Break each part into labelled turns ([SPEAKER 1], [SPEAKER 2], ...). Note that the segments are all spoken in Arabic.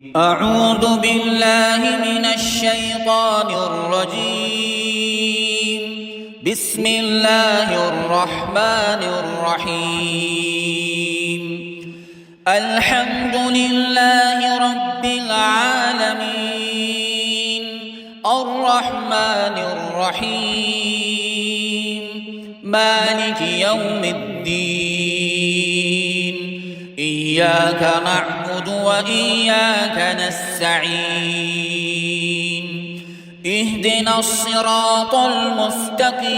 [SPEAKER 1] أعوذ بالله من الشيطان الرجيم. بسم الله الرحمن الرحيم. الحمد لله رب العالمين الرحمن الرحيم مالك يوم الدين. إياك نعبد وإياك نستعين. اهدنا الصراط المستقيم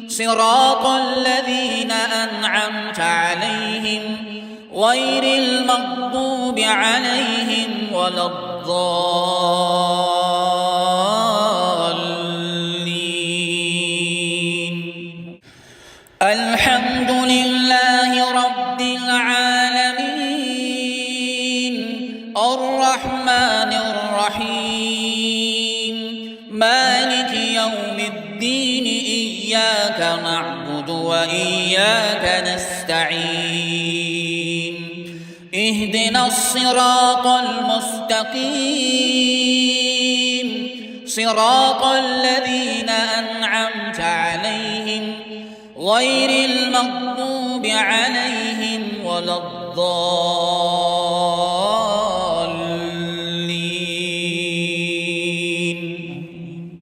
[SPEAKER 1] صراط الذين أنعمت عليهم غير المغضوب عليهم ولا الضالين. الحمد لله رب العالمين الرحمن الرحيم مالك يوم الدين. إياك نعبد وإياك نستعين. اهدنا الصراط المستقيم صراط الذين أنعمت عليهم غير المغضوب عليهم ولا الضالين.